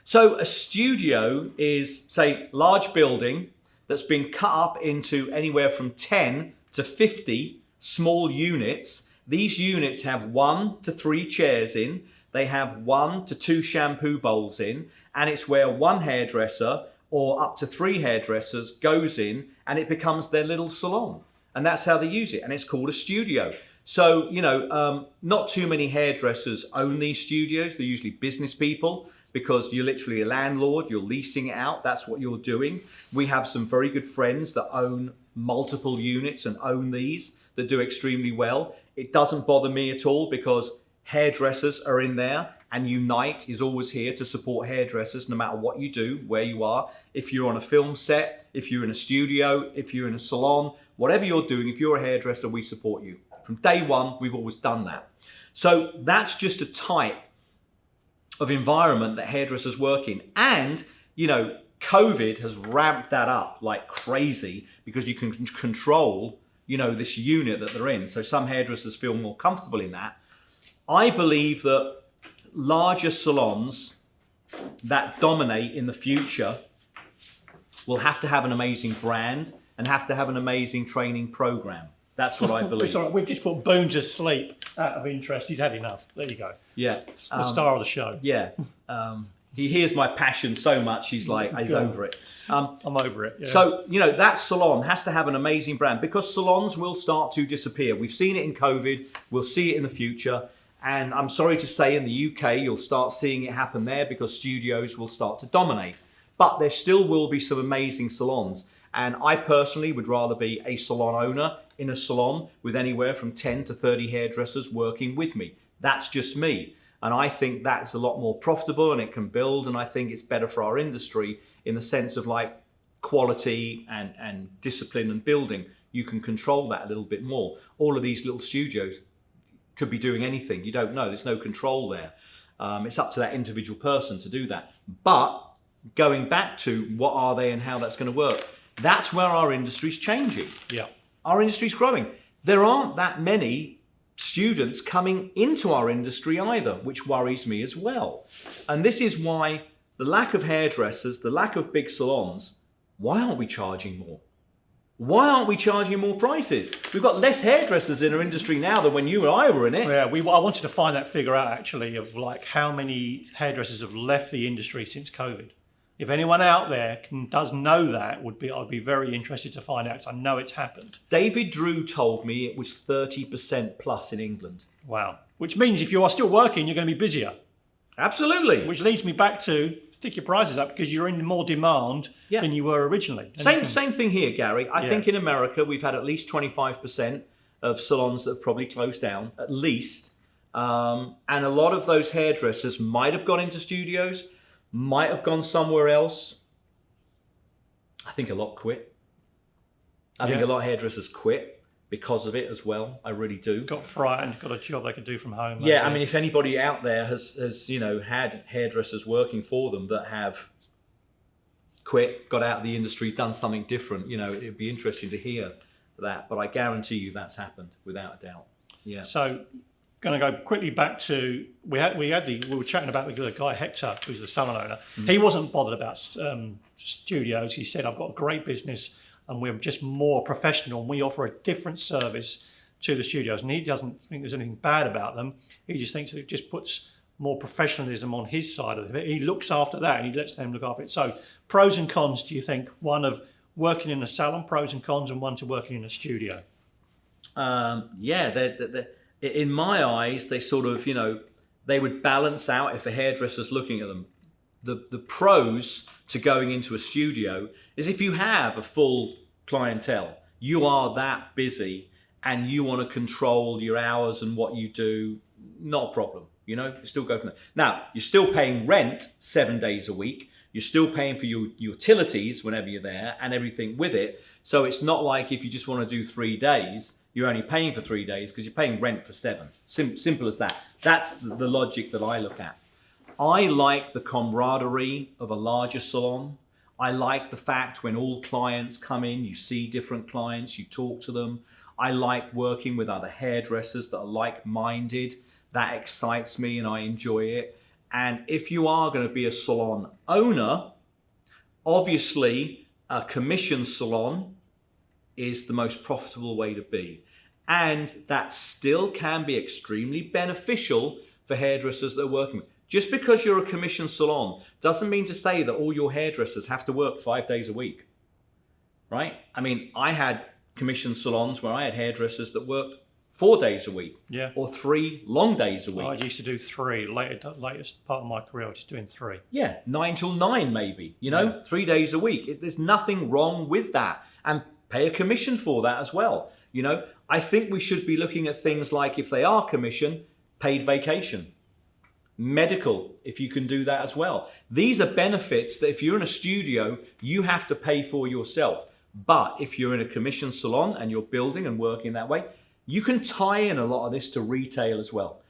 So a studio is, say, large building that's been cut up into anywhere from 10 to 50 small units. These units have 1 to 3 chairs in. They have 1 to 2 shampoo bowls in, and it's where 1 hairdresser or up to 3 hairdressers goes in, and it becomes their little salon. And that's how they use it, and it's called a studio. So, not too many hairdressers own these studios. They're usually business people, because you're literally a landlord, you're leasing it out, that's what you're doing. We have some very good friends that own multiple units and own these, that do extremely well. It doesn't bother me at all, because hairdressers are in there, and Unite is always here to support hairdressers no matter what you do, where you are. If you're on a film set, if you're in a studio, if you're in a salon, whatever you're doing, if you're a hairdresser, we support you. From day one, we've always done that. So that's just a type of environment that hairdressers work in. And, COVID has ramped that up like crazy, because you can control, this unit that they're in. So some hairdressers feel more comfortable in that. I believe that larger salons that dominate in the future will have to have an amazing brand and have to have an amazing training program. That's what I believe. It's all right. We've just put Boone to sleep out of interest. He's had enough. There you go. Yeah. The star of the show. Yeah. He hears my passion so much, he's like, he's over it. I'm over it. Yeah. So, that salon has to have an amazing brand, because salons will start to disappear. We've seen it in COVID. We'll see it in the future. And I'm sorry to say, in the UK, you'll start seeing it happen there, because studios will start to dominate. But there still will be some amazing salons. And I personally would rather be a salon owner in a salon with anywhere from 10 to 30 hairdressers working with me. That's just me. And I think that's a lot more profitable, and it can build. And I think it's better for our industry in the sense of like quality and discipline and building. You can control that a little bit more. All of these little studios could be doing anything. You don't know. There's no control there. It's up to that individual person to do that. But going back to what are they and how that's going to work, that's where our industry's changing. Yeah. Our industry's growing. There aren't that many students coming into our industry either, which worries me as well. And this is why the lack of hairdressers, the lack of big salons, why aren't we charging more? Why aren't we charging more prices? We've got less hairdressers in our industry now than when you and I were in it. Yeah, I wanted to find that figure out, actually, of like how many hairdressers have left the industry since COVID. If anyone out there does know that, I'd be very interested to find out, because I know it's happened. David Drew told me it was 30% plus in England. Wow. Which means if you are still working, you're going to be busier. Absolutely. Which leads me back to stick your prices up, because you're in more demand than you were originally. Same thing here, Gary. I think in America we've had at least 25% of salons that have probably closed down, at least. And a lot of those hairdressers might have gone into studios, might have gone somewhere else. I think a lot quit. I think a lot of hairdressers quit because of it as well. I really do. Got frightened, got a job they could do from home. Yeah, I mean, if anybody out there has had hairdressers working for them that have quit, got out of the industry, done something different, it'd be interesting to hear that. But I guarantee you that's happened without a doubt. Yeah. So, going to go quickly back to we were chatting about the guy Hector, who's the salon owner. He wasn't bothered about studios. He said, "I've got a great business, and we're just more professional, and we offer a different service to the studios." And he doesn't think there's anything bad about them. He just thinks it just puts more professionalism on his side of it. He looks after that, and he lets them look after it. So, pros and cons. Do you think one of working in a salon, pros and cons, and one to working in a studio? In my eyes, they sort of, they would balance out if a hairdresser's looking at them. The pros to going into a studio is if you have a full clientele, you are that busy and you want to control your hours and what you do, not a problem. You still go from there. Now, you're still paying rent 7 days a week. You're still paying for your utilities whenever you're there and everything with it. So it's not like if you just want to do 3 days, you're only paying for 3 days because you're paying rent for 7. Simple as that. That's the logic that I look at. I like the camaraderie of a larger salon. I like the fact when all clients come in, you see different clients, you talk to them. I like working with other hairdressers that are like-minded. That excites me and I enjoy it. And if you are going to be a salon owner, obviously a commission salon is the most profitable way to be. And that still can be extremely beneficial for hairdressers that are working with. Just because you're a commission salon doesn't mean to say that all your hairdressers have to work 5 days a week, right? I mean, I had commission salons where I had hairdressers that worked 4 days a week, or 3 long days a week. I used to do 3. Latest part of my career, I was just doing 3. Yeah, 9 till 9 maybe, 3 days a week. There's nothing wrong with that. And pay a commission for that as well. I think we should be looking at things like, if they are commission, paid vacation. Medical, if you can do that as well. These are benefits that if you're in a studio, you have to pay for yourself. But if you're in a commission salon and you're building and working that way, you can tie in a lot of this to retail as well,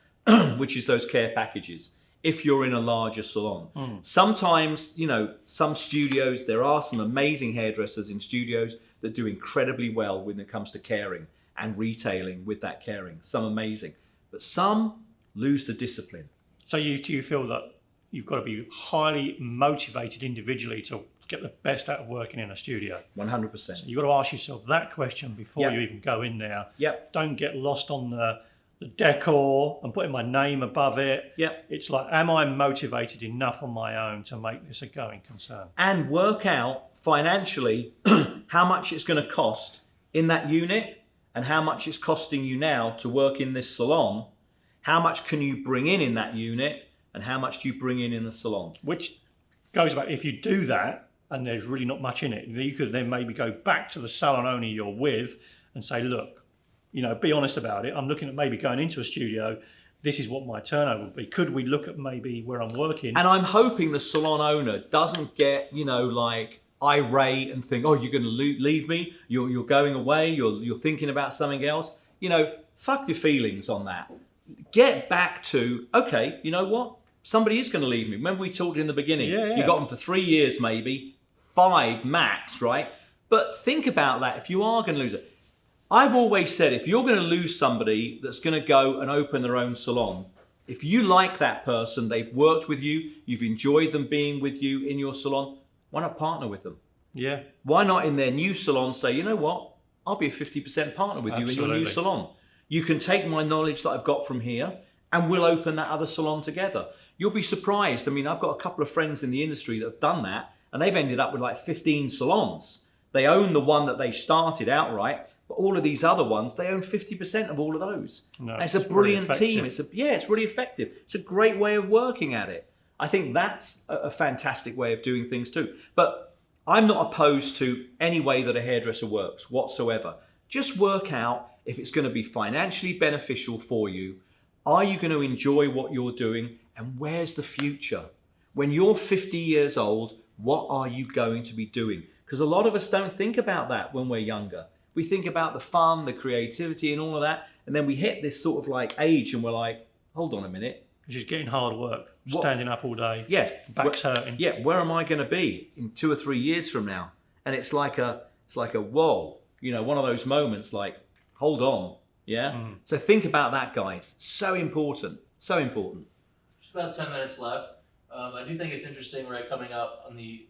which is those care packages, if you're in a larger salon. Sometimes, some studios, there are some amazing hairdressers in studios that do incredibly well when it comes to caring and retailing with that caring. Some amazing. But some lose the discipline. So do you feel that you've got to be highly motivated individually to get the best out of working in a studio? 100%. So you've got to ask yourself that question before you even go in there. Yep. Don't get lost on the decor and putting my name above it. Yep. It's like, am I motivated enough on my own to make this a going concern? And work out financially how much it's going to cost in that unit and how much it's costing you now to work in this salon. How much can you bring in that unit and how much do you bring in the salon? Which goes back, if you do that and there's really not much in it, you could then maybe go back to the salon owner you're with and say, look, be honest about it. I'm looking at maybe going into a studio. This is what my turnover would be. Could we look at maybe where I'm working? And I'm hoping the salon owner doesn't get, like irate and think, oh, you're going to leave me. You're going away. You're thinking about something else. Fuck your feelings on that. Get back to, okay, you know what? Somebody is going to leave me. Remember we talked in the beginning. Yeah. You got them for 3 years maybe, 5 max, right? But think about that if you are going to lose it. I've always said, if you're going to lose somebody that's going to go and open their own salon, if you like that person, they've worked with you, you've enjoyed them being with you in your salon, why not partner with them? Yeah. Why not in their new salon say, you know what? I'll be a 50% partner with you in your new salon. You can take my knowledge that I've got from here and we'll open that other salon together. You'll be surprised. I mean, I've got a couple of friends in the industry that have done that and they've ended up with like 15 salons. They own the one that they started outright, but all of these other ones, they own 50% of all of those. No, it's a brilliant really team. It's really effective. It's a great way of working at it. I think that's a fantastic way of doing things too. But I'm not opposed to any way that a hairdresser works whatsoever. Just work out if it's going to be financially beneficial for you. Are you going to enjoy what you're doing? And where's the future? When you're 50 years old, what are you going to be doing? Because a lot of us don't think about that when we're younger. We think about the fun, the creativity and all of that. And then we hit this sort of like age and we're like, hold on a minute. It's just getting hard work, standing up all day. Yeah. Back's hurting. Yeah, where am I going to be in 2 or 3 years from now? And it's like a whoa, one of those moments like, hold on. Yeah. So think about that, guys. So important. So important. Just about 10 minutes left. I do think it's interesting, right, coming up on the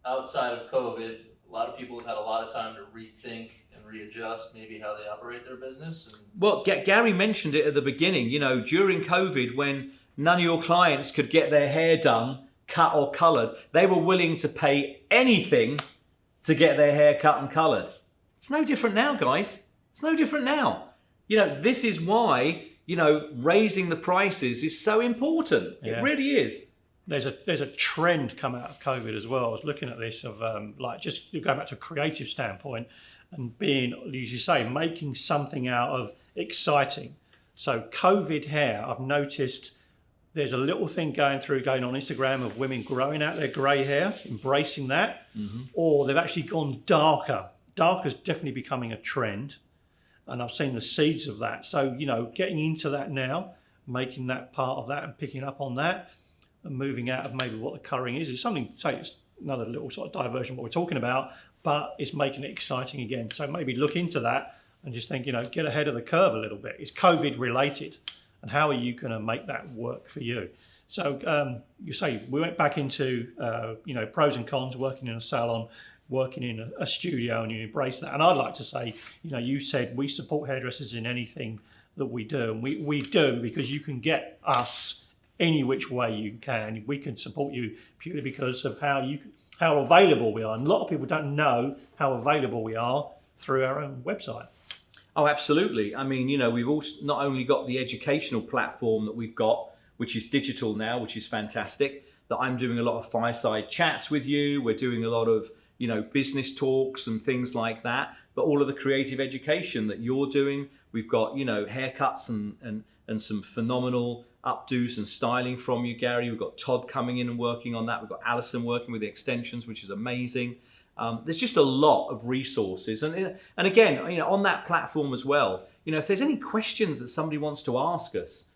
outside of COVID, a lot of people have had a lot of time to rethink and readjust maybe how they operate their business. Well, Gary mentioned it at the beginning, during COVID when none of your clients could get their hair done, cut or coloured, they were willing to pay anything to get their hair cut and coloured. It's no different now, guys. It's no different now. This is why, raising the prices is so important. Yeah. It really is. There's a trend come out of COVID as well. I was looking at this of just going back to a creative standpoint and being, as you say, making something out of exciting. So COVID hair, I've noticed there's a little thing going on Instagram of women growing out their grey hair, embracing that, or they've actually gone darker. Darker's definitely becoming a trend. And I've seen the seeds of that. So, getting into that now, making that part of that and picking up on that and moving out of maybe what the colouring is something, say it's another little sort of diversion what we're talking about, but it's making it exciting again. So maybe look into that and just think, get ahead of the curve a little bit. It's COVID related, and how are you going to make that work for you? So you say we went back into pros and cons, working in a salon, working in a studio, and you embrace that. And I'd like to say, you said we support hairdressers in anything that we do, and we do because you can get us any which way you can. We can support you purely because of how available we are. And a lot of people don't know how available we are through our own website. Oh, absolutely. I mean, we've also not only got the educational platform that we've got, which is digital now, which is fantastic, that I'm doing a lot of fireside chats with you. We're doing a lot of, business talks and things like that, but all of the creative education that you're doing. We've got, haircuts and some phenomenal updos and styling from you, Gary. We've got Todd coming in and working on that. We've got Alison working with the extensions, which is amazing. There's just a lot of resources. And again, on that platform as well, if there's any questions that somebody wants to ask us,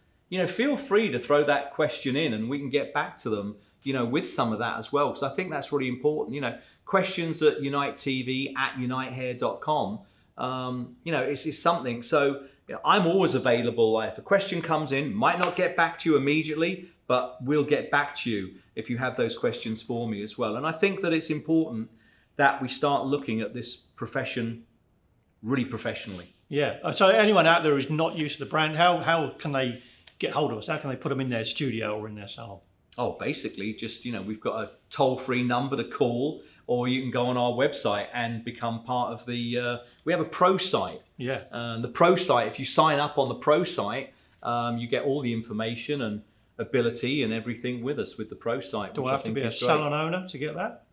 feel free to throw that question in and we can get back to them, with some of that as well. Because I think that's really important. Questions at UniteTV at Unitehair.com. It's something. So I'm always available. If a question comes in, might not get back to you immediately, but we'll get back to you if you have those questions for me as well. And I think that it's important that we start looking at this profession really professionally. Yeah. So anyone out there who's not used to the brand, how can they get hold of us? How can they put them in their studio or in their salon? Oh, basically just, we've got a toll-free number to call, or you can go on our website and become part of the, we have a pro site. Yeah. The pro site, if you sign up on the pro site, you get all the information and ability and everything with us with the pro site. Do I have to be a salon owner to get that?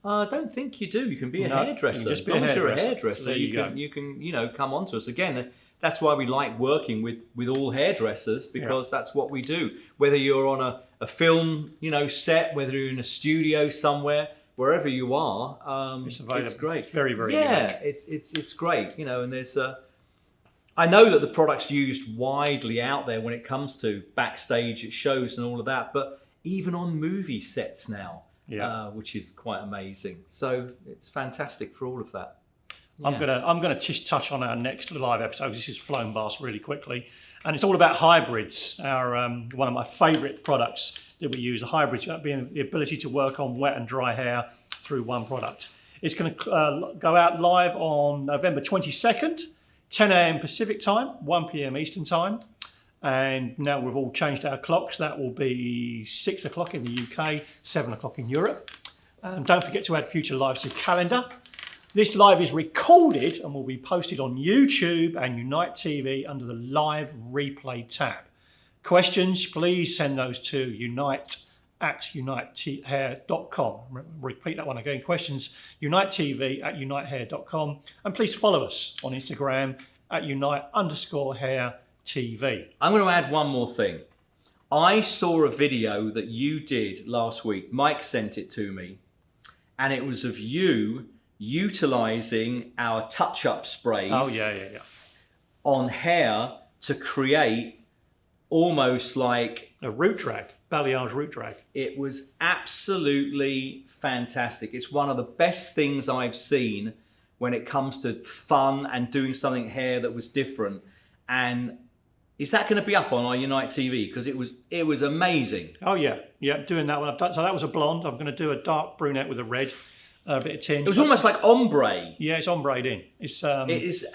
I don't think you do. You can be a hairdresser. You can just be as long a as you're a hairdresser. hairdresser, So you can come on to us. Again, that's why we like working with all hairdressers, because that's what we do. Whether you're on a film, set, whether you're in a studio somewhere, wherever you are, it's great. It's very, very unique. It's great. And there's I know that the product's used widely out there when it comes to backstage at shows and all of that, but even on movie sets now. Which is quite amazing. So it's fantastic for all of that. Yeah. I'm gonna just touch on our next live episode. This is flown past really quickly, and it's all about hybrids. Our one of my favourite products that we use, the hybrids, being the ability to work on wet and dry hair through one product. It's going to go out live on November 22nd, 10 a.m. Pacific time, 1 p.m. Eastern time. And now we've all changed our clocks. That will be 6 o'clock in the UK, 7 o'clock in Europe. Don't forget to add future lives to the calendar. This live is recorded and will be posted on YouTube and Unite TV under the live replay tab. Questions, please send those to unite@unitehair.com. Repeat that one again. Questions, UniteTV@unitehair.com. And please follow us on Instagram at @unite_hair TV. I'm going to add one more thing. I saw a video that you did last week. Mike sent it to me, and it was of you utilizing our touch-up sprays on hair to create almost like a root drag, balayage root drag. It was absolutely fantastic. It's one of the best things I've seen when it comes to fun and doing something hair that was different. And is that going to be up on our Unite TV? Because it was amazing. Oh yeah, doing that one. I've done, so that was a blonde. I'm going to do a dark brunette with a red, a bit of tinge. It was almost like ombre. Yeah, it's ombre'd in. It is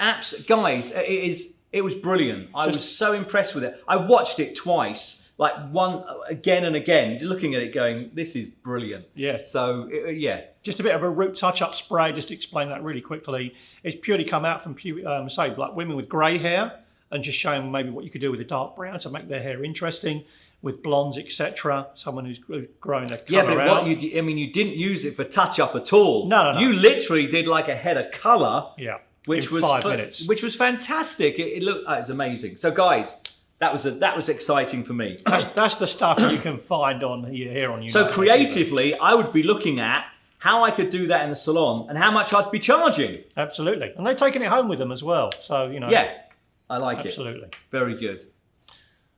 guys. It was brilliant. I was so impressed with it. I watched it twice, like one again and again, looking at it, going, "This is brilliant." Yeah. So just a bit of a root touch-up spray. Just to explain that really quickly. It's purely come out from say like women with grey hair. And just showing maybe what you could do with a dark brown to make their hair interesting, with blondes, etc. Someone who's growing their colour out. But you didn't use it for touch-up at all. No. You literally did like a head of colour. Yeah. Which was 5 minutes. Which was fantastic. It looked, it was amazing. So guys, that was exciting for me. That's the stuff you can find on here on YouTube. So creatively, I would be looking at how I could do that in the salon and how much I'd be charging. Absolutely, and they're taking it home with them as well. So Yeah. I like absolutely. it. Very good.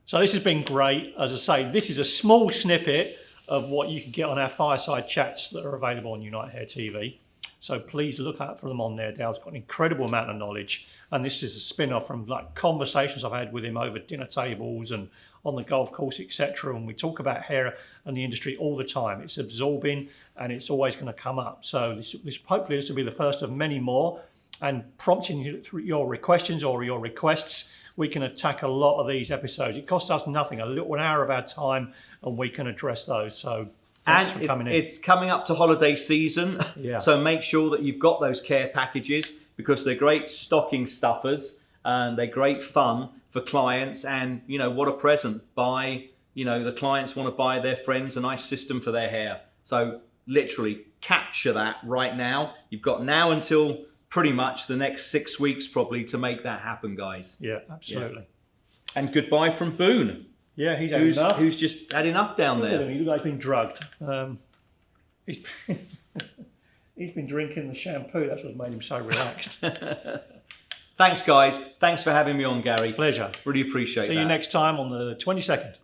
So this has been great. As I say, this is a small snippet of what you can get on our fireside chats that are available on Unite Hair TV. So please look out for them on there. Dale's got an incredible amount of knowledge, and this is a spin-off from like conversations I've had with him over dinner tables and on the golf course, etc. And we talk about hair and the industry all the time. It's absorbing, and it's always going to come up. So this hopefully this will be the first of many more, and prompting your questions or your requests. We can attack a lot of these episodes. It costs us nothing, an hour of our time, and we can address those. So thanks for coming in. It's coming up to holiday season, Yeah. so make sure that you've got those care packages, because they're great stocking stuffers and they're great fun for clients. And you know, what a present! The clients want to buy their friends a nice system for their hair. So literally capture that right now. You've got now until pretty much the next 6 weeks probably to make that happen, guys. Yeah, absolutely. Yeah. And goodbye from Boone. Yeah, he's had enough. Who's just had enough down Look at there. him, he looks like he's been drugged. He's been drinking the shampoo. That's what made him so relaxed. Thanks, guys. Thanks for having me on, Gary. Pleasure. Really appreciate See that. you next time on the 22nd.